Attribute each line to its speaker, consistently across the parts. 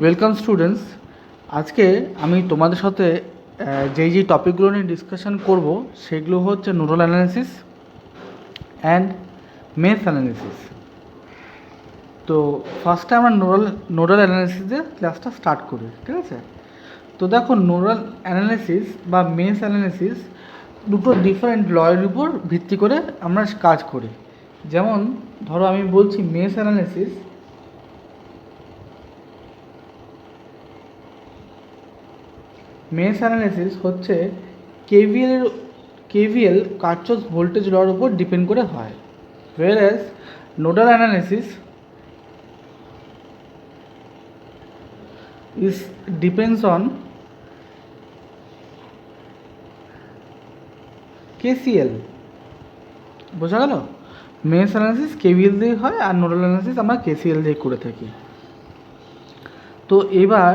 Speaker 1: Welcome students. আজকে আমি তোমাদের সাথে যেই টপিকগুলো নিয়ে ডিসকাশন করব সেগুলো হচ্ছে nodal analysis and mesh analysis. তো ফার্স্টে আমরা নোডাল অ্যানালিসিসের ক্লাসটা স্টার্ট করি, ঠিক আছে? তো দেখো, নোডাল অ্যানালিসিস বা মেশ অ্যানালিসিস দুটো ডিফারেন্ট লয়ের উপর ভিত্তি করে আমরা কাজ করি। যেমন ধরো আমি বলছি মেশ অ্যানালিসিস। মেশ অ্যানালিসিস হচ্ছে কেভিএল কার্চফ ভোল্টেজ লর উপর ডিপেন্ড করে হয়, whereas nodal analysis is depends on KCL। বোঝা গেল? মেশ অ্যানালিসিস কেভিএল দিয়ে হয় আর নোডাল অ্যানালিসিস আমরা কেসিএল দিয়ে করে থাকি। তো এবার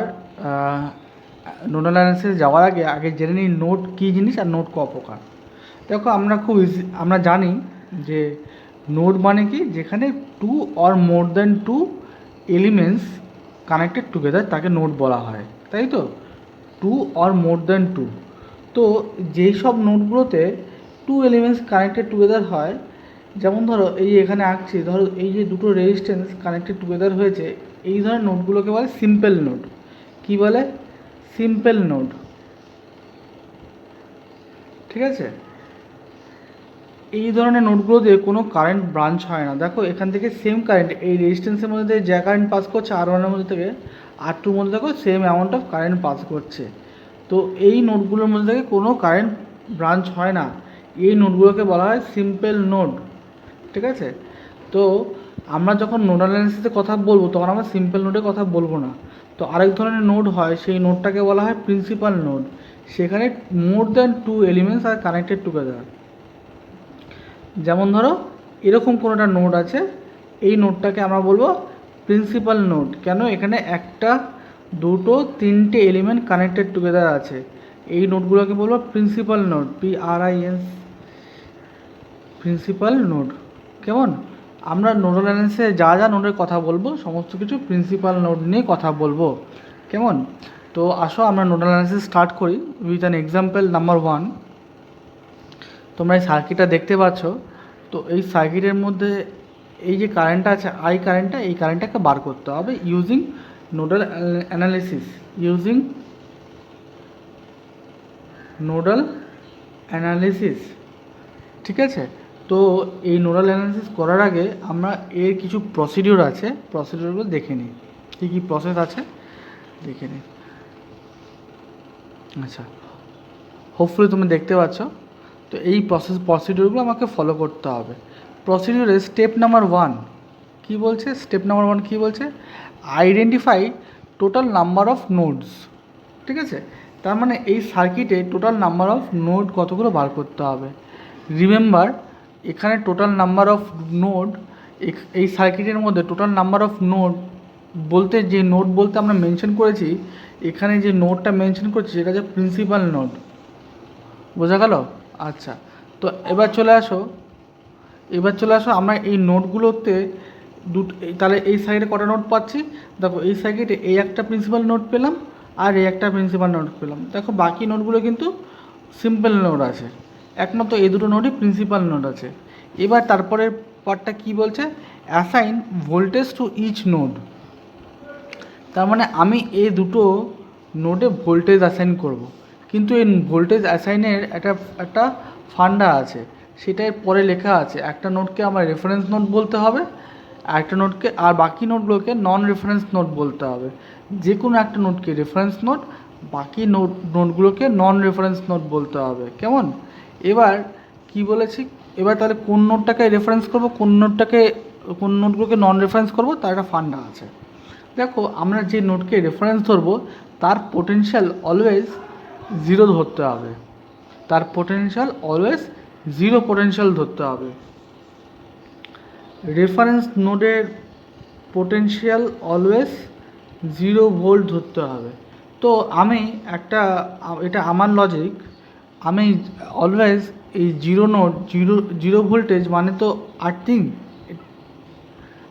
Speaker 1: নোডাল অ্যানালিসিস যাওয়ার আগে জেনে নিই নোড কী জিনিস আর নোড ক প্রকার। দেখো, আমরা জানি যে নোড মানে কি, যেখানে two or more than two elements connected together তাকে নোড বলা হয়, তাই তো? Two or more than two. তো যেই সব নোডগুলোতে টু এলিমেন্টস কানেক্টেড টুগেদার হয়, যেমন ধরো এই এখানে আঁকছি, ধরো এই যে দুটো রেজিস্ট্যান্স কানেক্টেড টুগেদার হয়েছে, এই ধরনের নোডগুলোকে বলে সিম্পল নোড। কি বলে? সিম্পল নোড, ঠিক আছে? এই ধরনের নোডগুলোতে কোনো কারেন্ট ব্রাঞ্চ হয় না। দেখো, এখান থেকে সেম কারেন্ট এই রেজিস্ট্যান্সের মধ্যে যা কারেন্ট পাস করছে R1 মধ্যে থেকে R2 মধ্যে দেখো same amount of current pass করছে। তো এই নোডগুলোর মধ্যে থেকে কোনো কারেন্ট ব্রাঞ্চ হয় না, এই নোডগুলোকে বলা হয় সিম্পল নোড, ঠিক আছে? তো আমরা যখন নোডাল অ্যানালিসিসের কথা বলবো তখন আমরা সিম্পল নোডের কথা বলবো না। তো আরেক ধরনের নোড হয়, সেই নোডটাকে বলা হয় প্রিন্সিপাল নোড। সেখানে মোর দ্যান টু এলিমেন্টস আর কানেক্টেড টুগেদার। যেমন ধরো এরকম কোনো একটা নোড আছে, এই নোডটাকে আমরা বলবো প্রিন্সিপাল নোড। কেন? এখানে একটা, দুটো, তিনটে এলিমেন্ট কানেক্টেড টুগেদার আছে, এই নোডগুলোকে বলবো principal node, PRINS, principal node. কেমন? আমরা নোডাল অ্যানালিসিসে যা নোডের কথা বলবো সমস্ত কিছু প্রিন্সিপাল নোড নিয়ে কথা বলবো, কেমন? তো আসো আমরা নোডাল অ্যানালিসিস স্টার্ট করি উইথ অ্যান এক্সাম্পল নাম্বার 1। তোমরা এই সার্কিটটা দেখতে পাচ্ছ। তো এই সার্কিটের মধ্যে এই যে কারেন্টটা আছে, এই কারেন্টটাকে বার করতে হবে ইউজিং নোডাল অ্যানালিসিস, ঠিক আছে? তো এই নোডাল অ্যানালিসিস করার আগে আমরা এর কিছু প্রসিডিওর আছে, প্রসিডিওরগুলো দেখে নিই, কী কী প্রসেস আছে দেখে নিই। আচ্ছা, হোপফুলি তুমি দেখতে পাচ্ছ। তো এই প্রসিডিওরগুলো আমাকে ফলো করতে হবে। প্রসিডিওরে স্টেপ নাম্বার 1 কী বলছে? কী বলছে? Identify total number of nodes, ঠিক আছে? তার মানে এই সার্কিটে টোটাল নাম্বার অফ নোড কতগুলো বার করতে হবে। রিমেম্বার, এখানে টোটাল নাম্বার অফ নোড, এই সার্কিটের মধ্যে টোটাল নাম্বার অফ নোড বলতে যে নোড বলতে আমরা মেনশন করেছি, এখানে যে নোডটা মেনশন করছি সেটা হচ্ছে প্রিন্সিপাল নোড। বোঝা গেল? আচ্ছা, তো এবার চলে আসো আমরা এই নোডগুলোতে তাহলে এই সাইডে কটা নোড পাচ্ছি? দেখো, এই সাইডে এই একটা প্রিন্সিপাল নোড পেলাম আর এই একটা প্রিন্সিপাল নোড পেলাম। দেখো, বাকি নোডগুলো কিন্তু সিম্পল নোড আছে, একমাত্র এই দুটো নোডই প্রিন্সিপাল নোড আছে। এবার তারপরের পার্টটা কি বলছে? Assign voltage to each node. তার মানে আমি এই দুটো নোডে ভোল্টেজ অ্যাসাইন করব, কিন্তু এই ভোল্টেজ অ্যাসাইনের একটা ফান্ডা আছে, সেটাই পরে লেখা আছে। একটা নোডকে আমার রেফারেন্স নোড বলতে হবে, একটা নোডকে, আর বাকি নোডগুলোকে নন রেফারেন্স নোড বলতে হবে। যে কোনো একটা নোডকে রেফারেন্স নোড, বাকি নোডগুলোকে নন রেফারেন্স নোড বলতে হবে, কেমন? এবার কি বলেছি? এবার তাহলে কোন নোডটাকে রেফারেন্স করব, কোন নোডগুলোকে নন রেফারেন্স করব, তার একটা ফান্ডা আছে। দেখো, আমরা যে নোডকে রেফারেন্স ধরবো তার পোটেনশিয়াল অলওয়েজ জিরো ধরতে হবে, জিরো পোটেনশিয়াল ধরতে হবে। রেফারেন্স নোডের পোটেনশিয়াল অলওয়েজ 0 ভোল্ট ধরতে হবে। তো আমি এটা আমার লজিক, আমি অলওয়েজ এই জিরো ভোল্টেজ মানে তো আর্থিং,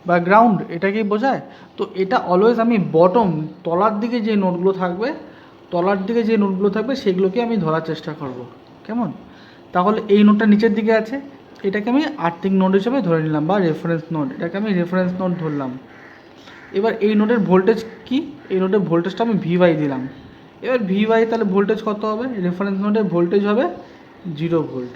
Speaker 1: বা গ্রাউন্ড, এটাকেই বোঝায়। তো এটা অলওয়েজ আমি বটম, তলার দিকে যে নোডগুলো থাকবে, সেগুলোকে আমি ধরার চেষ্টা করব, কেমন? তাহলে এই নোডটা নিচের দিকে আছে, এটাকে আমি আর্থিং নোড হিসেবে ধরে নিলাম, বা রেফারেন্স নোড, এটাকে আমি রেফারেন্স নোড ধরলাম। এবার এই নোডের ভোল্টেজ কি? এই নোডের ভোল্টেজটা আমি VY দিলাম। এবার VY তাহলে ভোল্টেজ কত হবে? রেফারেন্স নোডের ভোল্টেজ হবে 0 ভোল্ট।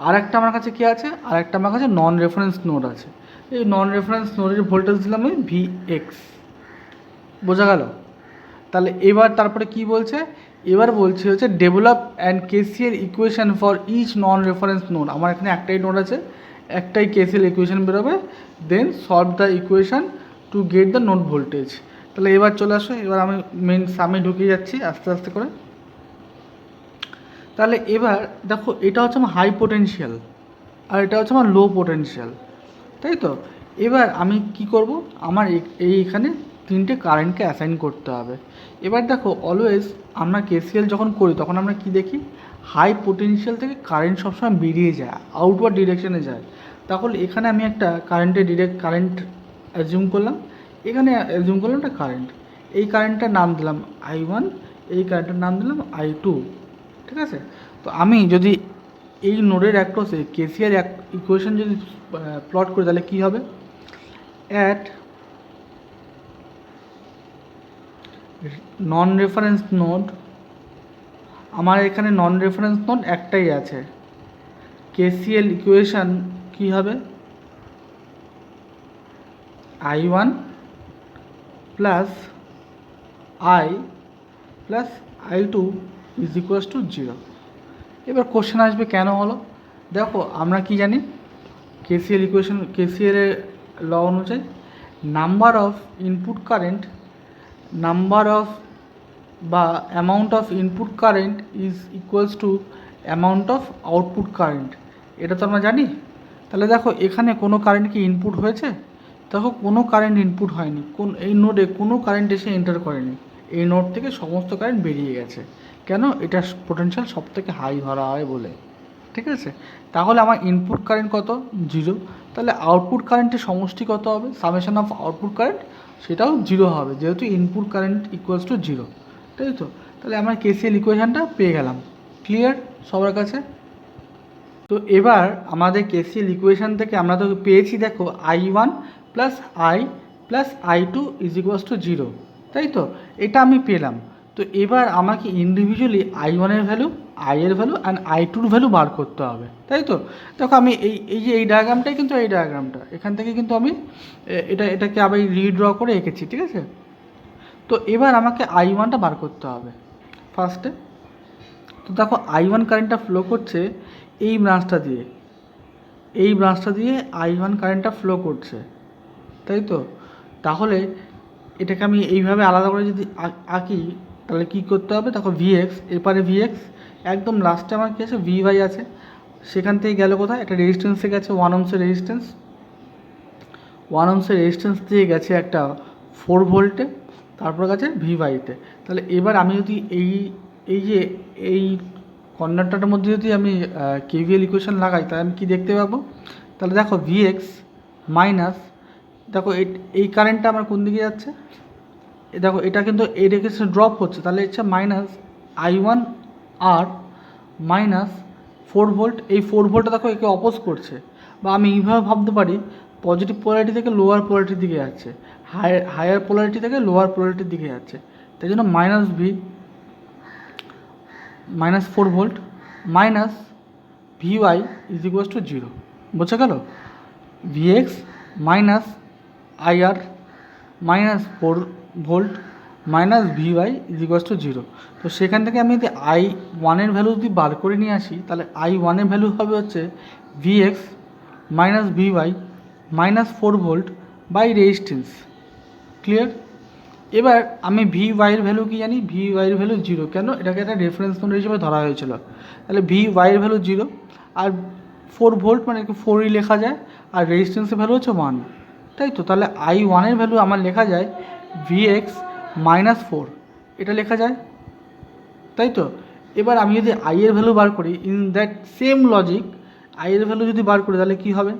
Speaker 1: আর একটা আমার কাছে কী আছে? আর একটা আমার কাছে নন রেফারেন্স নোড আছে। এই নন রেফারেন্স নোডের ভোল্টেজ দিলাম আমি VX। বোঝা গেল? তাহলে এবার তারপরে কি বলছে? এবার বলছে হচ্ছে develop and KCL equation for each non reference node. আমার এখানে একটাই নোড আছে, একটাই KCL ইকুয়েশন বেরোবে, then solve the equation to get the node voltage. তাহলে এবার চলে আসো, এবার আমি মেন সামে ঢুকিয়ে যাচ্ছি আস্তে আস্তে করে। তাহলে এবার দেখো, এটা হচ্ছে আমার হাই পোটেনশিয়াল আর এটা হচ্ছে আমার লো পোটেনশিয়াল, তাই তো? এবার আমি কি করব? আমার এইখানে তিনটে কারেন্টকে অ্যাসাইন করতে হবে। এবার দেখো, অলওয়েজ আমরা KCL যখন করি তখন আমরা কি দেখি? হাই পোটেনশিয়াল থেকে কারেন্ট সবসময় বেরিয়ে যায়, আউটওয়ার্ড ডিরেকশনে যায়। তাহলে এখানে আমি একটা কারেন্ট অ্যাজিউম করলাম, এখানে অ্যাজিউম করলাম একটা কারেন্ট। এই কারেন্টটার নাম দিলাম I1, এই কারেন্টের নাম দিলাম I2, ঠিক আছে? তো আমি যদি এই নোডের অ্যাক্রসে KCL ইকুয়েশন যদি প্লট করি তাহলে কী হবে? অ্যাট নন রেফারেন্স নোড, আমার এখানে নন রেফারেন্স নোড একটাই আছে, KCL ইকুয়েশন কী হবে? I1 plus I plus I2 is equals to 0। এবার কোশ্চেন আসবে কেন হলো? দেখো, আমরা কি জানি? KCL ইকুয়েশন, KCL এর ল অনুযায়ী number of input current, number of বা amount of input current is equals to amount of output current. এটা তো আমরা জানি। তাহলে দেখো, এখানে কোনো কারেন্ট কি ইনপুট হয়েছে? দেখো, কোনো কারেন্ট ইনপুট হয়নি, এই নোডে কোনো কারেন্ট এসে এন্টার করেনি। এই নোড থেকে সমস্ত কারেন্ট বেরিয়ে গেছে। কেন? এটা পোটেনশিয়াল সব থেকে হাই ধরা হয় বলে, ঠিক আছে? তাহলে আমার ইনপুট কারেন্ট কত? 0। তাহলে আউটপুট কারেন্টের সমষ্টি কত হবে? সামেশন অফ আউটপুট কারেন্ট, সেটাও 0 হবে, যেহেতু ইনপুট কারেন্ট ইকুয়ালস টু 0, তাই তো? তাহলে আমরা KCL ইকুয়েশানটা পেয়ে গেলাম। ক্লিয়ার সবার কাছে? তো এবার আমাদের KCL ইকুয়েশান থেকে আমরা তো পেয়েছি, দেখো, I1 plus I plus I2 is equals to 0, তাই তো? এটা আমি পেলাম। তো এবার আমাকে ইন্ডিভিজুয়ালি I1 এর ভ্যালু, I এর ভ্যালু অ্যান্ড I2 ভ্যালু বার করতে হবে, তাই তো? দেখো, আমি এই ডায়াগ্রামটাই কিন্তু এই ডায়াগ্রামটা এখান থেকে কিন্তু আমি এটাকে আবার রিড্র করে এঁকেছি, ঠিক আছে? তো এবার আমাকে I1টা বার করতে হবে ফার্স্টে। তো দেখো, I1 কারেন্টটা ফ্লো করছে এই ব্রাঞ্চটা দিয়ে, I1 কারেন্টটা ফ্লো করছে, তাই তো? তাহলে এটাকে আমি এইভাবে আলাদা করে যদি আঁকি তাহলে কী করতে হবে? দেখো, VX, এপারে VX, একদম লাস্টে আমার কী আছে? VY আছে। সেখান থেকে গেল কোথায়? একটা রেজিস্ট্যান্সে গেছে, 1 ohms রেজিস্ট্যান্স, 1 ohms রেজিস্ট্যান্স দিয়ে গেছে একটা 4 ভোল্টে, তারপর গেছে VY-তে। তাহলে এবার আমি যদি এই কন্ডাক্টরটার মধ্যে যদি আমি KVL ইকুয়েশন লাগাই তাহলে আমি কী দেখতে পাবো? তাহলে দেখো, VX মাইনাস, দেখো এই কারেন্টটা আমার কোন দিকে যাচ্ছে? দেখো, এটা কিন্তু এই রেখেছে ড্রপ হচ্ছে, তাহলে হচ্ছে মাইনাস I1 আর মাইনাস 4 ভোল্ট। এই 4 ভোল্টটা দেখো একে অপোজ করছে, বা আমি এইভাবে ভাবতে পারি, পজিটিভ পোলারিটি থেকে লোয়ার পোলারিটির দিকে যাচ্ছে, হায়ার পোলারিটি থেকে লোয়ার পোলারিটির দিকে যাচ্ছে। তাই জন্য minus 4 volt minus VY is equals to 0। বোঝা গেল? VX minus IR minus 4 volt minus VY is equals to 0। তো সেখান থেকে আমি যদি I1 এর ভ্যালু যদি বার করে নিয়ে আসি তাহলে I1 এর ভ্যালু হবে হচ্ছে VX minus VY minus 4 volt by resistance. Clear? এবার আমি VY এর ভ্যালু কি জানি? VY এর ভ্যালু 0। কেন? এটাকে একটা রেফারেন্স নোড হিসেবে ধরা হয়েছিল। তাহলে VY এর ভ্যালু 0 আর 4 ভোল্ট মানে 4ই লেখা যায়, আর রেজিস্ট্যান্সের ভ্যালু হচ্ছে 1, তাই তো? তাহলে I1 এর ভ্যালু আমার লেখা যায় VX মাইনাস 4, এটা লেখা যায়, তাই তো? এবার আমি যদি I এর ভ্যালু বার করি, in that same logic I এর ভ্যালু যদি বার করি তাহলে কী হবে?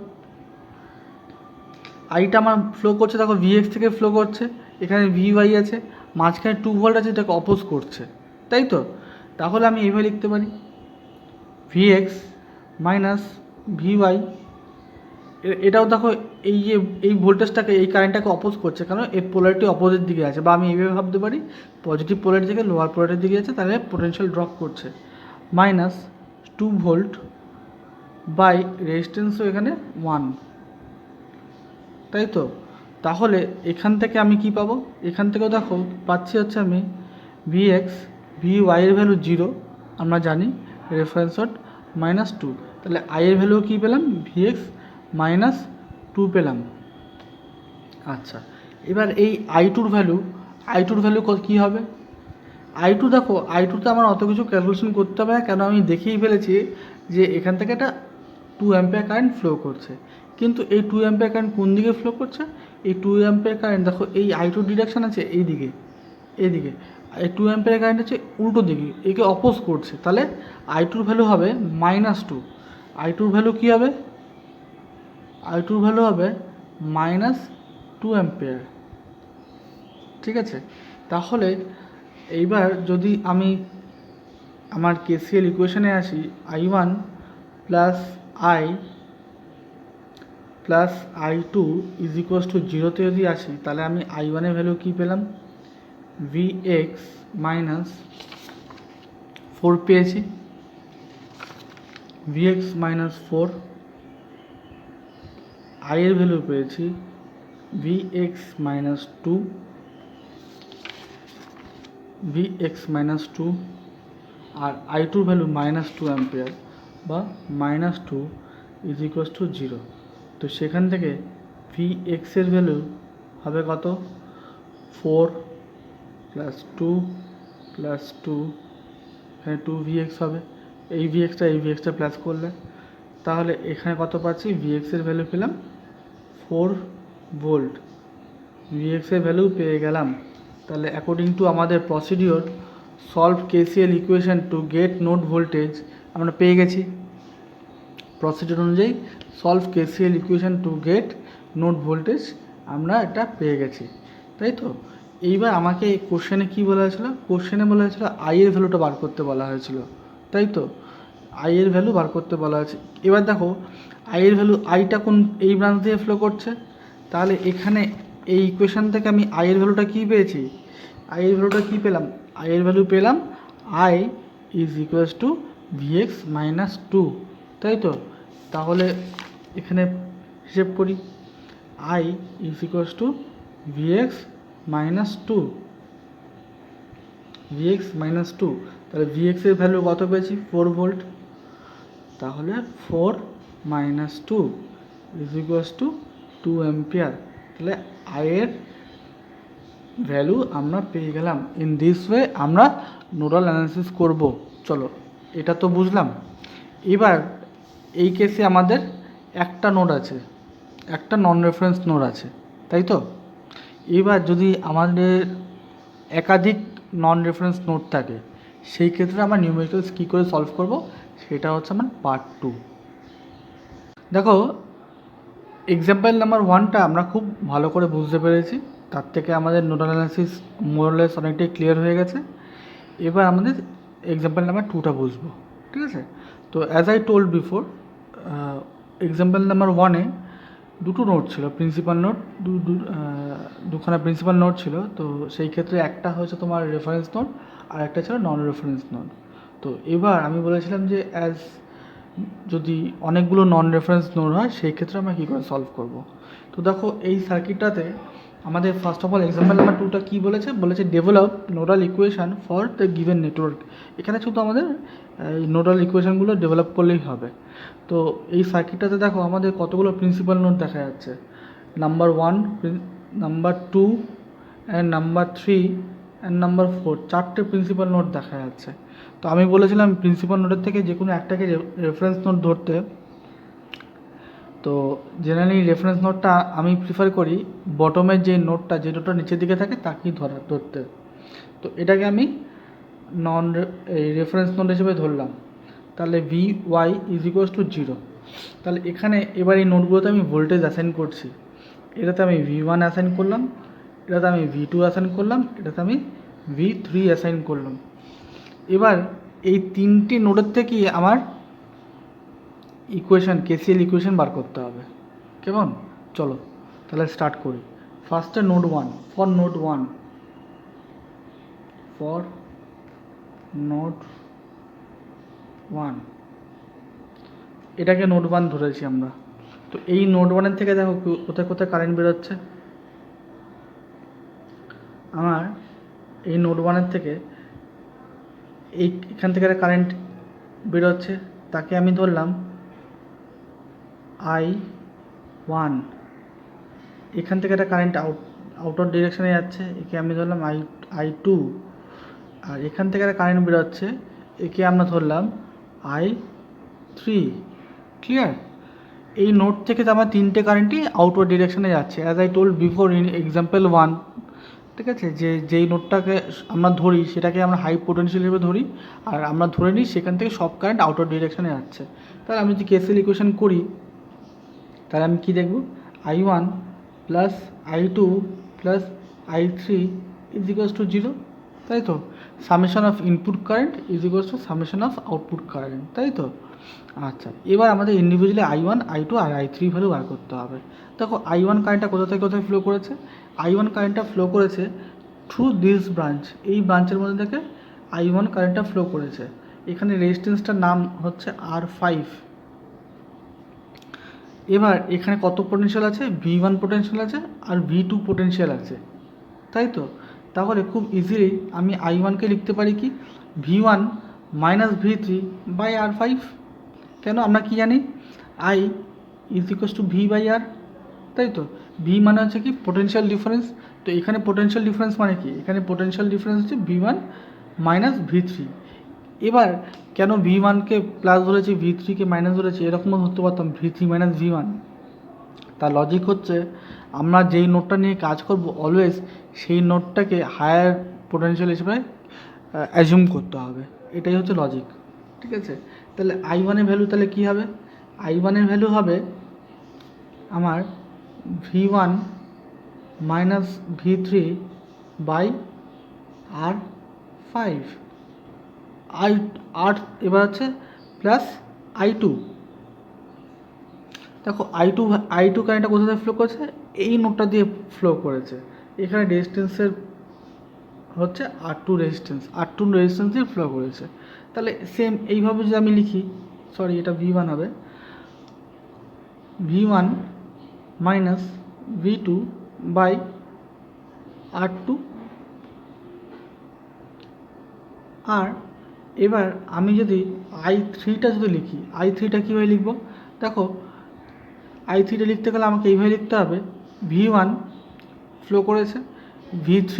Speaker 1: আইটা আমার ফ্লো করছে, দেখো ভিএক্স থেকে ফ্লো করছে, এখানে ভিওয়াই আছে, মাঝখানে 2 ভোল্ট আছে, এটাকে অপোজ করছে, তাই তো? তাহলে আমি এইভাবে লিখতে পারি ভিএক্স মাইনাস ভিওয়াই। এটাও দেখো এই যে এই ভোল্টেজটাকে, এই কারেন্টটাকে অপোজ করছে, কারণ এর পোলারিটি অপোজিট দিকে আছে, বা আমি এইভাবে ভাবতে পারি পজিটিভ পোলারিটি থেকে লোয়ার পোলারিটির দিকে আছে, তাহলে পোটেনশিয়াল ড্রপ করছে। মাইনাস 2 ভোল্ট বাই রেজিস্ট্যান্সও এখানে 1, তাই তো? তাহলে এখান থেকে আমি কি পাবো? এখান থেকেও দেখো পাচ্ছি হচ্ছে আমি ভিএক্স, ভিওয়াই এর ভ্যালু 0 আমরা জানি, রেফারেন্স নোড -2, তাহলে আই এর ভ্যালু কী পেলাম? ভিএক্স -2 পেলাম। আচ্ছা, এবার এই আই টুর ভ্যালু কী হবে? আই টু দেখো, আই টুতে আমার অত কিছু ক্যালকুলেশন করতে হবে না, কেন আমি দেখেই ফেলেছি যে এখান থেকে একটা 2 অ্যাম্পিয়ার কারেন্ট ফ্লো করছে। কিন্তু এই 2 অ্যাম্পিয়ার কারেন্ট কোন দিকে ফ্লো করছে? এই 2 অ্যাম্পিয়ার কারেন্ট দেখো এই আই টু ডিরেকশন আছে এইদিকে, এই 2 অ্যাম্পিয়ার কারেন্ট হচ্ছে উল্টো দিকে, একে অপোজ করছে, তাহলে আই টুর ভ্যালু হবে -2। আই টুর ভ্যালু কী হবে? আই টুর ভ্যালু হবে -2 অ্যাম্পিয়ার, ঠিক আছে? তাহলে এইবার যদি আমি আমার কেসিএল ইকুয়েশনে আসি, I1 plus I plus I2 is equals to 0তে যদি আসি, তাহলে আমি I1 এর ভ্যালু কী পেলাম? ভিএক্স -4 পেয়েছি, ভিএক্স -4। আই এর ভ্যালু পেয়েছি ভিএক্স -2, আর I2 ভ্যালু -2 অ্যাম্পিয়ার, বা -2 ইজ ইকুয়ালস টু 0। তো সেখান থেকে ভিএক্স এর ভ্যালু হবে কত? 4 প্লাস 2 প্লাস 2, এখানে 2 ভিএক্স হবে, এই ভিএক্সটা প্লাস করলে, তাহলে এখানে কত পাচ্ছি? ভিএক্স এর ভ্যালু পেলাম 4 ভোল্ট, ভিএক্স এর ভ্যালু পেয়ে গেলাম। তাহলে অ্যাকর্ডিং টু আমাদের procedure, solve KCL equation to gate node voltage, আমরা পেয়ে গেছি। প্রসিডিওর অনুযায়ী solve KCL equation to gate node voltage আমরা এটা পেয়ে গেছি, তাই তো? এইবার আমাকে কোশ্চেনে কী বলা হয়েছিল? কোশ্চেনে বলা হয়েছিল আই এর ভ্যালুটা বার করতে বলা হয়েছিল, তাই তো? আই এর ভ্যালু বার করতে বলা হয়েছে। এবার দেখো আই এর ভ্যালু, আইটা কোন এই ব্রাঞ্চ দিয়ে ফ্লো করছে, তাহলে এখানে এই ইকুয়েশান থেকে আমি আই এর ভ্যালুটা কী পেয়েছি? আই এর ভ্যালুটা কী পেলাম? আই এর ভ্যালু পেলাম I is equals two VX -2, তাই তো? তাহলে এখানে হিসেব করি, I is equals two VX -2, তাহলে ভিএক্স এর ভ্যালু কত পেয়েছি? 4 ভোল্ট, তাহলে 4 - 2 ইজ ইকুয়ালস টু 2 অ্যাম্পিয়ার। তাহলে আই এর ভ্যালু আমরা পেয়ে গেলাম। ইন দিস ওয়ে আমরা নোডাল অ্যানালিসিস করব। চলো, এটা তো বুঝলাম। এবার এই কেসে আমাদের একটা নোড আছে, একটা নন রেফারেন্স নোড আছে, তাই তো? এবার যদি আমাদের একাধিক নন রেফারেন্স নোড থাকে, সেই ক্ষেত্রে আমরা নিউমেরিক্যালস কী করে সলভ করব, সেটা হচ্ছে আমার পার্ট 2। দেখো, এক্সাম্পল নাম্বার 1টা আমরা খুব ভালো করে বুঝতে পেরেছি, তার থেকে আমাদের নোডাল অ্যানালিসিস মোরলেস অনেকটাই ক্লিয়ার হয়ে গেছে। এবার আমাদের এক্সাম্পল নাম্বার 2টা বুঝবো, ঠিক আছে? তো as I told before, example number 1-এ দুটো নোড ছিল, প্রিন্সিপাল নোড, দুখানা প্রিন্সিপাল নোড ছিল। তো সেই ক্ষেত্রে একটা হচ্ছে তোমার রেফারেন্স নোড, আর একটা ছিল নন রেফারেন্স নোড। তো এবার আমি বলেছিলাম যে যদি অনেকগুলো নন রেফারেন্স নোড হয়, সেই ক্ষেত্রে আমরা কী করে সলভ করব। তো দেখো, এই সার্কিটটাতে আমাদের first of all example number 2টা কী বলেছে? Develop nodal equation for the given network. এখানে শুধু আমাদের এই নোডাল ইকুয়েশানগুলো ডেভেলপ করলেই হবে। তো এই সার্কিটটাতে দেখো আমাদের কতগুলো প্রিন্সিপাল নোড দেখা যাচ্ছে, number 1, number 2, and number 3 and number 4, 4টে প্রিন্সিপাল নোড দেখা যাচ্ছে। তো আমি বলেছিলাম প্রিন্সিপাল নোডের থেকে যে কোনো একটাকে রেফারেন্স নোড ধরতে। তো জেনারেলি রেফারেন্স নোডটা আমি প্রিফার করি বটমের যে নোডটা, যে নোডটা নিচের দিকে থাকে তাকেই ধরতে। তো এটাকে আমি এই রেফারেন্স নোড হিসেবে ধরলাম। তাহলে VY ইজ ইকুয়ালস টু 0। তাহলে এখানে এবার এই নোডগুলোতে আমি ভোল্টেজ অ্যাসাইন করছি। এটাতে আমি V1 অ্যাসাইন করলাম, এটাতে আমি V2 অ্যাসাইন করলাম, এটাতে আমি V3 অ্যাসাইন করলাম। এবার এই তিনটি নোডের থেকে আমার ইকুয়েশন KCL ইকুয়েশন বার করতে হবে। কেমন? চলো তাহলে স্টার্ট করি। ফার্স্টে নোড 1, ফর নোড 1 এটাকে নোড 1 ধরেছি আমরা। তো এই নোড 1-এর থেকে দেখো কোথায় কোথায় কারেন্ট বেরোচ্ছে। আমার এই নোড 1-এর থেকে এখান থেকে একটা কারেন্ট বেরোচ্ছে, তাকে আমি ধরলাম I1। এখান থেকে একটা কারেন্ট আউটার ডিরেকশানে যাচ্ছে, একে আমি ধরলাম I2। আর এখান থেকে একটা কারেন্ট বেরোচ্ছে, একে আমরা ধরলাম I3। ক্লিয়ার? এই নোড থেকে তো আমার তিনটে কারেন্টই আউটওয়ার্ড ডিরেকশানে যাচ্ছে, as I told before in example 1। ঠিক আছে, যেই নোডটাকে আমরা ধরি সেটাকে আমরা হাই পোটেনশিয়াল হিসেবে ধরি, আর আমরা ধরে নিই সেখান থেকে সব কারেন্ট আউটওয়ার্ড ডিরেকশানে যাচ্ছে। তাহলে আমি যদি KCL ইকুয়েশন করি, তাহলে আমি কী দেখব? I1 plus I2 plus I3 is equals to 0, তাই তো? Summation of input current is equals two summation of output current, তাই তো? আচ্ছা, এবার আমাদের ইন্ডিভিজুয়ালি I1, I2 আর I3 ভ্যালু বার করতে হবে। দেখো I1 কারেন্টটা কোথা থেকে কোথায় ফ্লো করেছে? I1 কারেন্টটা ফ্লো করেছে থ্রু দিস ব্রাঞ্চ, এই ব্রাঞ্চের মধ্যে থেকে I1 কারেন্টটা ফ্লো করেছে। এখানে রেজিস্ট্যান্সটার নাম হচ্ছে R5। এবার এখানে কত পোটেনশিয়াল আছে? V1 পোটেনশিয়াল আছে আর V2 পোটেনশিয়াল আছে, তাই তো? তাহলে খুব ইজিলি আমি I1কে লিখতে পারি কি? V1 minus V3 by R5। কেন? আমরা কি জানি? I is equals to V by R, তাই তো? V মানে হচ্ছে কি? Potential difference. তো এখানে পোটেনশিয়াল ডিফারেন্স মানে কি? এখানে পোটেনশিয়াল ডিফারেন্স হচ্ছে V1 মাইনাস V3। এবার কেন V1কে প্লাস ধরেছি, V3কে মাইনাস ধরেছি? এরকমও ধরতে পারতাম V3 মাইনাস V1। তার লজিক হচ্ছে আমরা যেই নোটটা নিয়ে কাজ করব অলওয়েজ সেই নোটটাকে হায়ার পোটেনশিয়াল হিসেবে অ্যাজিউম করতে হবে, এটাই হচ্ছে লজিক। ঠিক আছে, তাহলে I1-এর ভ্যালু তাহলে কী হবে? I1-এর ভ্যালু হবে আমার V1 minus V3 by R5। আর এবার হচ্ছে প্লাস I2। দেখো I2 কারেন্টটা কোথা থেকে ফ্লো করেছে? এই নোটটা দিয়ে ফ্লো করেছে। এখানে রেজিস্ট্যান্সের হচ্ছে R2 রেজিস্ট্যান্স দিয়ে ফ্লো করেছে। তাহলে সেম এইভাবে যদি আমি লিখি, সরি এটা V1 হবে, V1 minus V2 by R2। আর এবার আমি যদি I3টা যদি লিখি, I3টা কীভাবে লিখব? দেখো I3টা লিখতে গেলে আমাকে এইভাবে লিখতে হবে, V1 ফ্লো করেছে, V3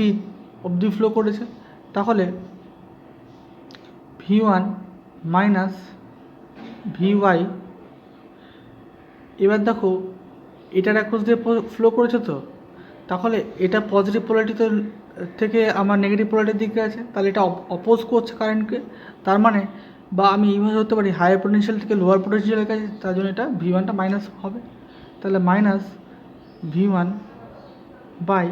Speaker 1: অবধি ফ্লো করেছে, তাহলে V1 মাইনাস VY। এবার দেখো এটার অ্যাক্রস দিয়ে ফ্লো করেছে, তো তাহলে এটা পজিটিভ পোলারিটিতে থেকে আমার নেগেটিভ পোলারিটির দিকে আছে, তাহলে এটা অপোজ করছে কারেন্টকে। তার মানে বা আমি এইভাবে ধরতে পারি হায়ার পোটেনশিয়াল থেকে লোয়ার পোটেনশিয়ালের কাছে, তার জন্য এটা V1টা মাইনাস হবে। তাহলে minus V1 by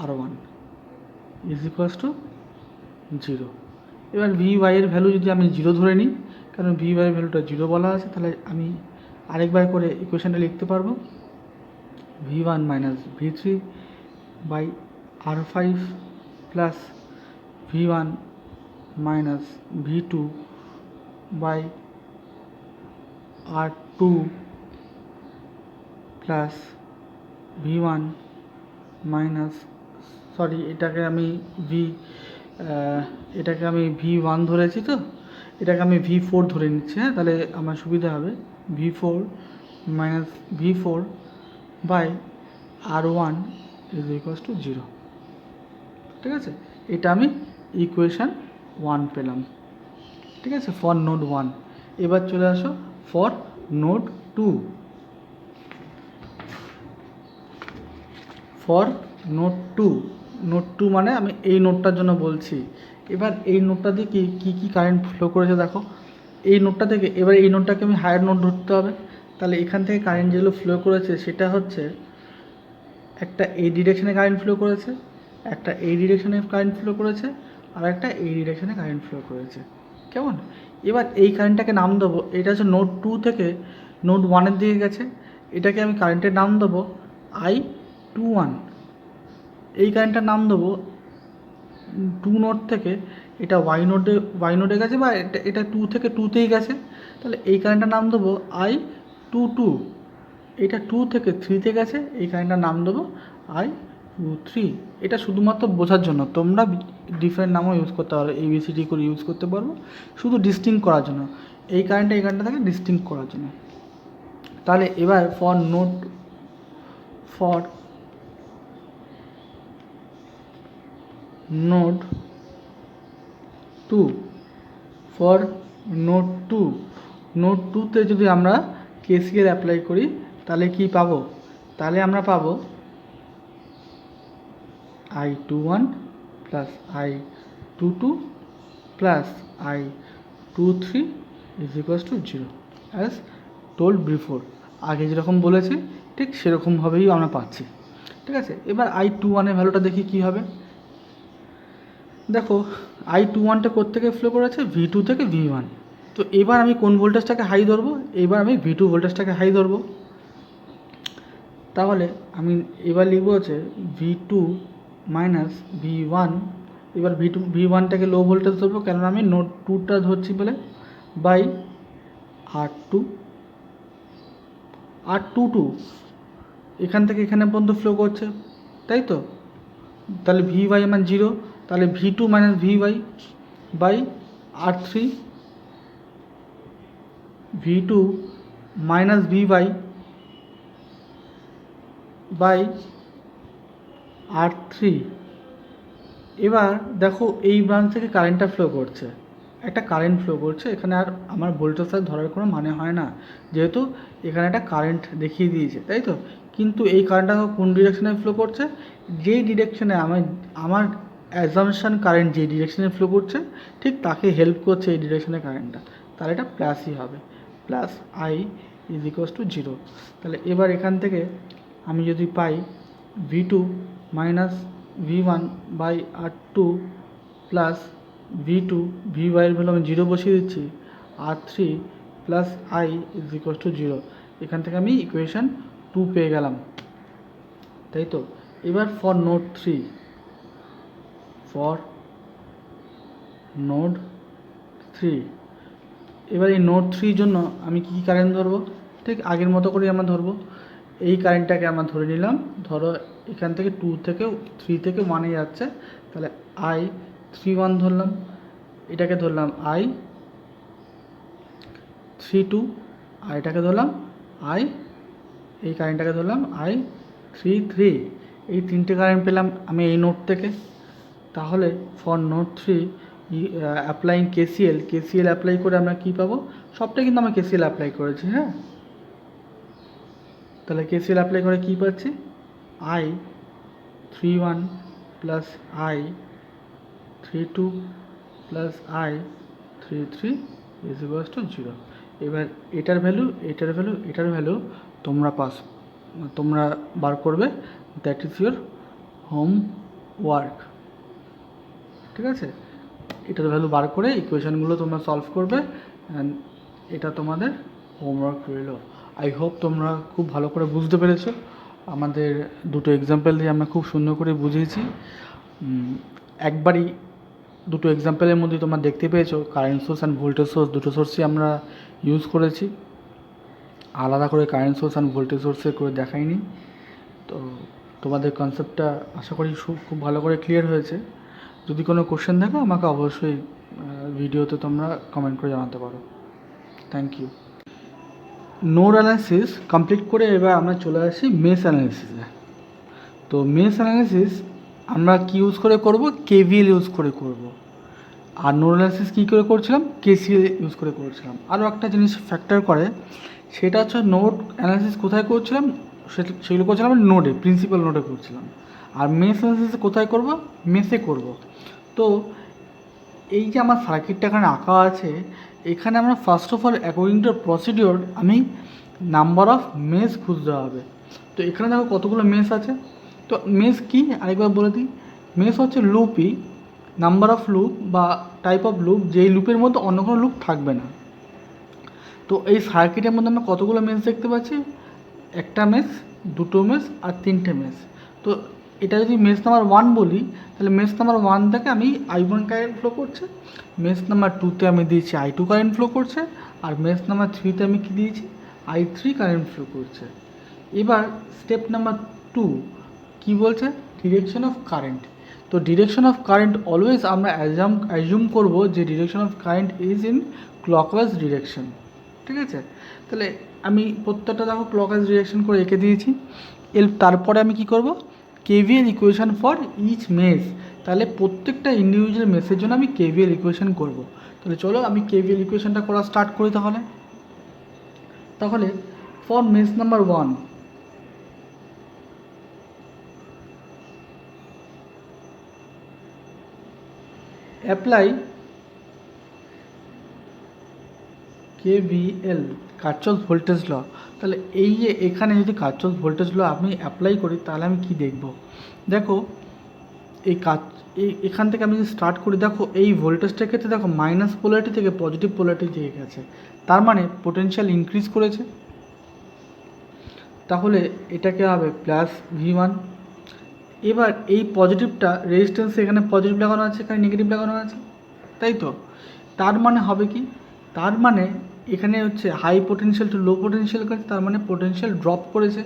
Speaker 1: R1 is equals to 0। এবার VY-এর ভ্যালু যদি আমি 0 ধরে নিই, কারণ VY-এর ভ্যালুটা 0 বলা আছে, তাহলে আমি আরেকবার করে ইকুয়েশনটা লিখতে পারবো, V1 minus V3 by R5 plus V1 minus V2 by R2 plus V1 minus, sorry এটাকে আমি V1 ধরেছি, তো এটাকে আমি V4 ধরে নিচ্ছি। হ্যাঁ, তাহলে আমার সুবিধা হবে V4 minus V4 by R1 is equals to 0। ঠিক আছে, এটা আমি ইকুয়েশান 1 পেলাম। ঠিক আছে, ফর নোড 1। এবার চলে আসো ফর নোড 2। ফর নোড 2 মানে আমি এই নোডটার জন্য বলছি। এবার এই নোডটা দিয়ে কী কারেন্ট ফ্লো করেছে দেখো, এই নোডটা থেকে। এবার এই নোডটাকে আমি হায়ার নোড ধরতে হবে, তাহলে এখান থেকে কারেন্ট যেগুলো ফ্লো করেছে সেটা হচ্ছে একটা এই ডিরেকশনে কারেন্ট ফ্লো করেছে, একটা এই ডিরেকশনে কারেন্ট ফ্লো করেছে, আর একটা এই ডিরেকশনে কারেন্ট ফ্লো করেছে। কেমন? এবার এই কারেন্টটাকে নাম দেবো, এটা হচ্ছে নোড 2 থেকে নোড 1-এর দিকে গেছে, এটাকে আমি কারেন্টের নাম দেবো I21। এই কারেন্টটার নাম দেবো 2 নোড থেকে এটা ওয়াই নোডে গেছে, বা এটা 2 থেকে 2-তেই গেছে, তাহলে এই কারেন্টটার নাম দেবো I22। এটা 2 থেকে 3-তে গেছে, এই কারেন্টটার নাম দেবো I23। এটা শুধুমাত্র বোঝার জন্য, তোমরা ডিফারেন্ট নামও ইউজ করতে পারো, ABCD করে ইউজ করতে পারবো, শুধু ডিস্টিংক্ট করার জন্য, এই কারেন্টটা থেকে ডিস্টিংক্ট করার জন্য। তাহলে এবার ফর নোড 2, ফর নোড 2তে যদি আমরা KCL অ্যাপ্লাই করি তাহলে কি পাবো? তাহলে আমরা পাবো I21 plus I22 plus I23 is equals to 0 as told before. আগে যেরকম বলেছি ঠিক সেরকমভাবেই আমরা পাচ্ছি। ঠিক আছে, এবার I21-এর ভ্যালুটা দেখি কী হবে। দেখো I21টা কোত্থেকে ফ্লো করেছে? V2 থেকে V1। তো এবার আমি কোন ভোল্টেজটাকে হাই ধরবো? এবার আমি V2 ভোল্টেজটাকে হাই ধরবো। তাহলে আমি এবার লিখবো হচ্ছে V2 মাইনাস V1। এবার V1টাকে লো ভোল্টেজ ধরবো, কেননা আমি নোড 2টা ধরছি বলে, বাই R22 এখান থেকে এখানে পর্যন্ত ফ্লো করছে, তাই তো? তাহলে VY আমার 0, তাহলে V2 minus VY by R3, V2 minus VY by R3। এবার দেখো এই ব্রাঞ্চ থেকে কারেন্টটা ফ্লো করছে, একটা কারেন্ট ফ্লো করছে, এখানে আর আমার ভোল্টেজটা ধরার কোনো মানে হয় না, যেহেতু এখানে একটা কারেন্ট দেখিয়ে দিয়েছে, তাই তো? কিন্তু এই কারেন্টটা কোন ডিরেকশনে ফ্লো করছে? যেই ডিরেকশনে আমার অ্যাজাম্পশন কারেন্ট যে ডিরেকশনে ফ্লো করছে ঠিক তাকে হেল্প করছে এই ডিরেকশনে কারেন্টটা, তাহলে এটা প্লাসই হবে, plus I is equals to 0। তাহলে এবার এখান থেকে আমি যদি পাই V2 minus V1 by R2 plus V2 VY এর ভ্যালু আমি 0 বসিয়ে দিচ্ছি, R3 plus I is equals to 0। এখান থেকে আমি ইকুয়েশান 2 পেয়ে গেলাম, তাই তো? এবার ফর নোড 3, এবার এই নোড 3 জন্য আমি কী কারেন্ট ধরবো? ঠিক আগের মতো করেই আমরা ধরবো, এই কারেন্টটাকে আমরা ধরে নিলাম, ধরো এখান থেকে 3 থেকে 1-এ যাচ্ছে, তাহলে I31 ধরলাম, এটাকে ধরলাম I32, আর এটাকে ধরলাম এই কারেন্টটাকে ধরলাম I33। এই 3টে কারেন্ট পেলাম আমি এই নোড থেকে। তাহলে for node 3 applying KCL apply করে আমরা কী পাবো? সবটাই কিন্তু আমরা KCL অ্যাপ্লাই করেছি, হ্যাঁ। তাহলে KCL অ্যাপ্লাই করে কী পাচ্ছি? I31 plus I32 plus I33 is equals to 0। এবার এটার ভ্যালু তোমরা বার করবে, দ্যাট ইজ ইউর হোমওয়ার্ক। ঠিক আছে, এটার ভ্যালু বার করে ইকুয়েশানগুলো তোমরা সলভ করবে, অ্যান্ড এটা তোমাদের হোমওয়ার্ক রইল। আই হোপ তোমরা খুব ভালো করে বুঝতে পেরেছো। আমাদের দুটো এক্সাম্পল দিয়ে আমরা খুব সুন্দর করে বুঝিয়েছি। একবারই দুটো এক্সাম্পলের মধ্যে তোমরা দেখতে পেয়েছো current source and voltage source দুটো সোর্সই আমরা ইউজ করেছি, আলাদা করে কারেন্ট সোর্স অ্যান্ড ভোল্টেজ সোর্সে করে দেখাইনি। তো তোমাদের কনসেপ্টটা আশা করি খুব ভালো করে ক্লিয়ার হয়েছে। যদি কোনো কোশ্চেন থাকে আমাকে অবশ্যই ভিডিওতে তোমরা কমেন্ট করে জানাতে পারো। Thank you. Node analysis complete করে এবার আমরা চলে আসি মেশ অ্যানালিসিসে। তো মেশ অ্যানালিসিস আমরা কী ইউজ করে করব? KVL ইউজ করে করব। আর নোড অ্যানালিসিস কী করে করছিলাম? KCL ইউজ করে করছিলাম। আরও একটা জিনিস ফ্যাক্টর করে, সেটা হচ্ছে নোড অ্যানালিসিস কোথায় করছিলাম? সেগুলো করছিলাম নোডে, প্রিন্সিপাল নোডে করছিলাম। আর মেশ অ্যানালিসিস কোথায় করব? মেশে করব। তো এই যে আমার সার্কিটটা এখানে আঁকা আছে, এখানে আমরা first of all according to procedure আমি নাম্বার অফ মেস খুঁজতে হবে। তো এখানে দেখো কতগুলো মেস আছে। তো মেস কি আরেকবার বলে দিই, মেস হচ্ছে লুপই, নাম্বার অফ লুপ বা টাইপ অফ লুপ, যেই লুপের মধ্যে অন্য কোনো লুপ থাকবে না। তো এই সার্কিটের মধ্যে আমরা কতগুলো মেস দেখতে পাচ্ছি, একটা মেস, দুটো মেস আর তিনটে মেস। তো এটা যদি মেস নাম্বার 1 বলি, তাহলে মেস নাম্বার 1 থেকে আমি I1 কারেন্ট ফ্লো করছে, মেস নাম্বার 2তে আমি দিয়েছি I2 কারেন্ট ফ্লো করছে, আর মেস নাম্বার 3তে আমি কী দিয়েছি, I3 কারেন্ট ফ্লো করছে। এবার স্টেপ নাম্বার 2 কী বলছে, ডিরেকশন অফ কারেন্ট। তো ডিরেকশন অফ কারেন্ট অলওয়েজ আমরা অ্যাজিউম করব যে direction of current is in clockwise direction. ঠিক আছে, তাহলে আমি প্রত্যেকটা দেখো ক্লকওয়াইজ ডিরেকশন করে এঁকে দিয়েছি। তারপরে আমি কি করব, KVL equation for each mesh. তাহলে প্রত্যেকটা ইন্ডিভিজুয়াল মেসের জন্য আমি কেভিএল ইকুয়েশন করব। তাহলে চলো আমি কেভিএল ইকুয়েশনটা করা স্টার্ট করি। তাহলে for mesh number 1 apply KVL, Kirchhoff voltage law. তাহলে এই যে এখানে যদি কার্চফ ভোল্টেজ ল আমি অ্যাপ্লাই করি, তাহলে আমি কি দেখব, দেখো এখান থেকে আমি যদি স্টার্ট করি, দেখো এই ভোল্টেজটার ক্ষেত্রে দেখো মাইনাস পোলারিটি থেকে পজিটিভ পোলারিটি দিয়ে গেছে, তার মানে পোটেনশিয়াল ইনক্রিজ করেছে। তাহলে এটাকে হবে +V1। এবার এই পজিটিভটা রেজিস্ট্যান্সে এখানে পজিটিভ লাগানো আছে, এখানে নেগেটিভ লাগানো আছে, তাই তো। তার মানে হবে কি, তার মানে এখানে হচ্ছে high potential to low potential করেছে, তার মানে পোটেনশিয়াল ড্রপ করেছে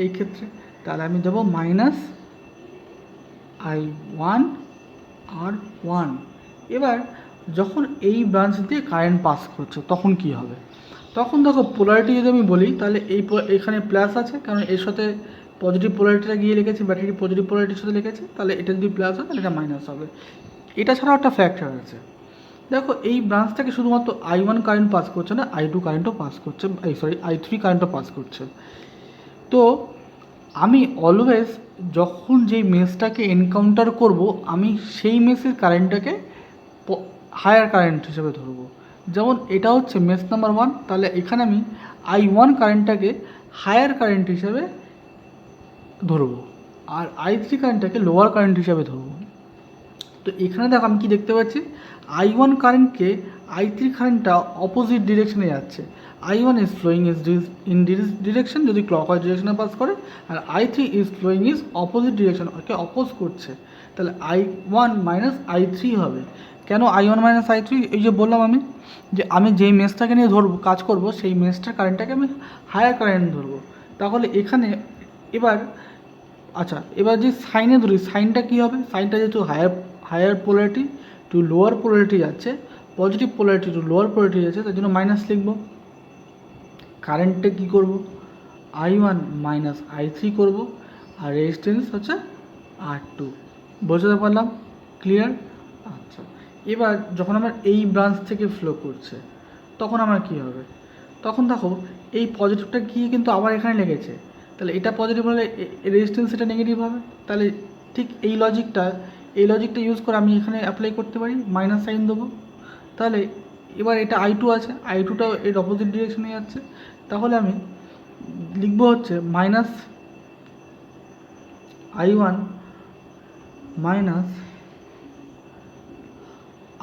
Speaker 1: এই ক্ষেত্রে। তাহলে আমি দেবো -I1R1। এবার যখন এই ব্রাঞ্চ দিয়ে কারেন্ট পাস করছে তখন কি হবে, তখন দেখো পোলারিটি যদি আমি বলি, তাহলে এখানে প্লাস আছে, কারণ এর সাথে পজিটিভ পোলারিটিটা গিয়ে লিখেছি, ব্যাটারি পজিটিভ পোলারিটির সাথে লিখেছে, তাহলে এটা যদি প্লাস হয় তাহলে এটা মাইনাস হবে। এটা ছাড়াও একটা ফ্যাক্টর আছে, দেখো এই ব্রাঞ্চ থেকে শুধুমাত্র I1 কারেন্ট পাস করছে না, I2 কারেন্টও পাস করছে, I3 কারেন্টও পাস করছে। তো আমি অলওয়েজ যখন যেই মেসটাকে এনকাউন্টার করব, আমি সেই মেসের কারেন্টটাকে হায়ার কারেন্ট হিসেবে ধরবো। যেমন এটা হচ্ছে মেস নাম্বার 1, তাহলে এখানে আমি I1 কারেন্টটাকে হায়ার কারেন্ট হিসেবে ধরবো, আর I3 কারেন্টটাকে লোয়ার কারেন্ট হিসেবে ধরবো। তো এখানে দেখো আমি কি দেখতে পাচ্ছি, I1 কারেন্টকে I3 কারেন্টটা অপোজিট ডিরেকশনে যাচ্ছে। I1 ইজ ফ্লোয়িং ইন দিস ডিরেকশন যদি ক্লকওয়াইজ ডিরেকশনে পাস করে, আর I3 is flowing is opposite direction, okay oppose করছে। তাহলে I1 -I3 হবে। কেন I1 -I3? এই যে বললাম আমি যে আমি যেই মেসটাকে নিয়ে কাজ করব, সেই মেসটার কারেন্টটাকে আমি হায়ার কারেন্ট ধরবো। তাহলে এখানে এবার আচ্ছা, এবার যে সাইনে ধরি, সাইনটা কী হবে, সাইনটা যেহেতু higher polarity to lower polarity যাচ্ছে, positive polarity to lower polarity যাচ্ছে, তার জন্য মাইনাস লিখব। কারেন্টটা কী করব, I1 -I3 করব, আর রেজিস্ট্যান্স হচ্ছে R2। বোঝাতে পারলাম? ক্লিয়ার? আচ্ছা, এবার যখন আমার এই ব্রাঞ্চ থেকে ফ্লো করছে তখন আমার কী হবে, তখন দেখো এই পজিটিভটা গিয়ে কিন্তু আবার এখানে লেগেছে, তাহলে এটা পজিটিভ হলে রেজিস্ট্যান্স এটা নেগেটিভ হবে। তাহলে ঠিক এই লজিকটা ইউজ করে আমি এখানে অ্যাপ্লাই করতে পারি, মাইনাস সাইন দেবো। তাহলে এবার এটা I2 আছে, I2টাও এর অপোজিট ডিরেকশনে যাচ্ছে, তাহলে আমি লিখবো হচ্ছে -I1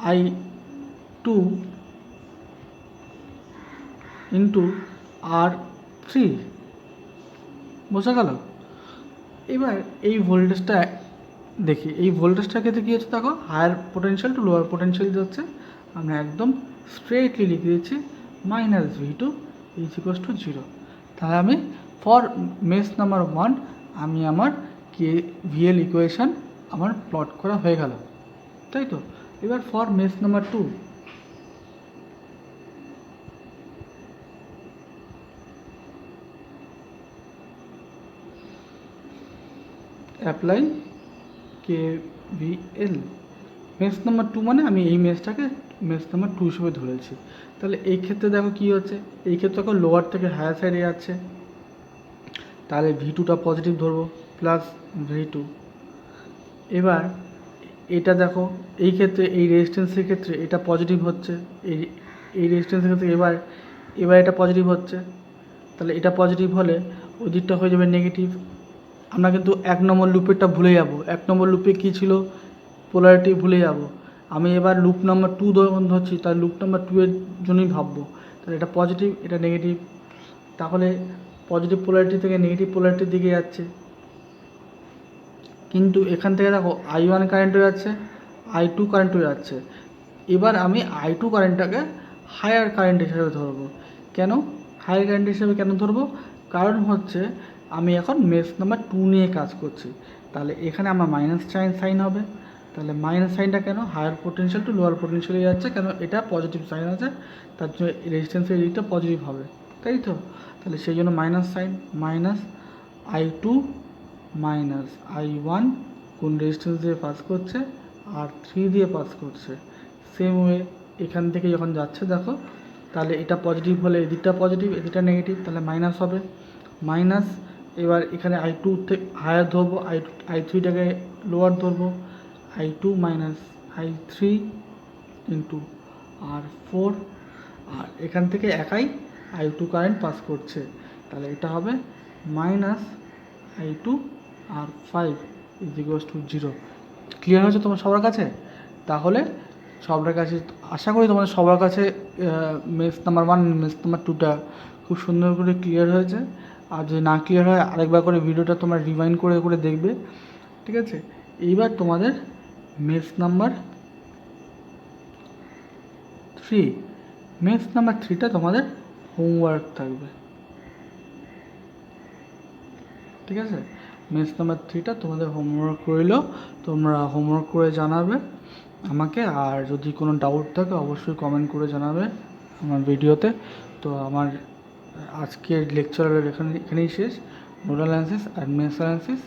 Speaker 1: -I2 ইন্টু R3। বোঝা গেল? এবার এই ভোল্টেজটা দেখি, এই ভোল্টেজটার ক্ষেত্রে কী হচ্ছে, দেখো higher potential to lower potential যাচ্ছে, আমরা একদম স্ট্রেটলি লিখে দিচ্ছি -V2 = 0। তাহলে আমি ফর মেস নাম্বার 1 আমি আমার KVL ইকুয়েশান আমার প্লট করা হয়ে গেল, তাই তো। এবার for mesh number 2 apply KVL। Mesh number 2 মানে আমি এই মেসটাকে মেস নাম্বার 2 হিসেবে ধরেছি। তাহলে এই ক্ষেত্রে দেখো কী হচ্ছে, এই ক্ষেত্রে দেখো লোয়ার থেকে হায়ার সাইডে যাচ্ছে, তাহলে V2টা পজিটিভ ধরবো, +V2। এবার এটা দেখো এই ক্ষেত্রে এই রেজিস্ট্যান্সের ক্ষেত্রে এটা পজিটিভ হচ্ছে, এই রেজিস্ট্যান্সের ক্ষেত্রে এবার এটা পজিটিভ হচ্ছে, তাহলে এটা পজিটিভ হলে ওই দিকটা হয়ে যাবে নেগেটিভ। আমরা কিন্তু 1 নম্বর লুপেরটা ভুলে যাব। 1 নম্বর লুপে কী ছিল, পোলারিটি ভুলে যাব। আমি এবার লুপ নাম্বার 2 ধরছি, তাহলে লুপ নাম্বার 2 এর জন্যই ভাববো। তাহলে এটা পজিটিভ, এটা নেগেটিভ, তাহলে পজিটিভ পোলারিটি থেকে নেগেটিভ পোলারিটির দিকে যাচ্ছে। কিন্তু এখান থেকে দেখো I1 কারেন্ট হয়ে যাচ্ছে, I2 কারেন্ট হয়ে যাচ্ছে। এবার আমি I2 কারেন্টটাকে হায়ার কারেন্ট হিসেবে ধরবো। কেন হায়ার কারেন্ট হিসেবে কেন ধরবো? কারণ হচ্ছে আমি এখন মেশ নাম্বার 2 নিয়ে কাজ করছি। তাহলে এখানে আমার মাইনাস সাইন হবে। তাহলে মাইনাস সাইনটা কেন, হায়ার পোটেনশিয়াল টু লোয়ার পোটেনশিয়ালে যাচ্ছে, কেন এটা পজিটিভ সাইন আছে, তার জন্য রেজিস্ট্যান্সের দিকটা পজিটিভ হবে, তাই তো? তাহলে সেই জন্য minus sine, minus I2 minus I1 কোন রেজিস্ট্যান্স দিয়ে পাস করছে, R3 দিয়ে পাস করছে। সেম ওয়ে এখান থেকে যখন যাচ্ছে দেখো, তাহলে এটা পজিটিভ হলে এদিকটা পজিটিভ, এদিকটা নেগেটিভ, তাহলে মাইনাস হবে। মাইনাস, এবার এখানে I2 থেকে হায়ার ধরবো, I3টাকে লোয়ার ধরবো, I2 minus I3 into R4, আর এখান থেকে একাই I2 কারেন্ট পাস করছে, তাহলে এটা হবে মাইনাস I2 R5 = 0। ক্লিয়ার হয়েছে তোমার সবার কাছে? তাহলে সবার কাছে আশা করি তোমাদের সবার কাছে মেশ নাম্বার 1 মেশ নাম্বার 2টা খুব সুন্দর করে ক্লিয়ার হয়েছে। আর যদি না ক্লিয়ার হয় আরেকবার করে ভিডিওটা তোমরা রিভাইন্ড করে করে দেখবে, ঠিক আছে? এইবার তোমাদের মেশ নাম্বার 3, মেশ নাম্বার 3টা তোমাদের হোমওয়ার্ক থাকবে, ঠিক আছে? মেশ নাম্বার 3টা তোমাদের হোমওয়ার্ক রইল, তোমরা হোমওয়ার্ক করে জানাবে আমাকে। আর যদি কোনো ডাউট থাকে অবশ্যই কমেন্ট করে জানাবে আমার ভিডিওতে। তো আমার আজকের লেকচারের এখানেই শেষ। নোডাল অ্যানালিসিস আর মেশ অ্যানালিসিস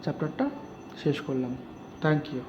Speaker 1: চ্যাপ্টারটা শেষ করলাম। Thank you.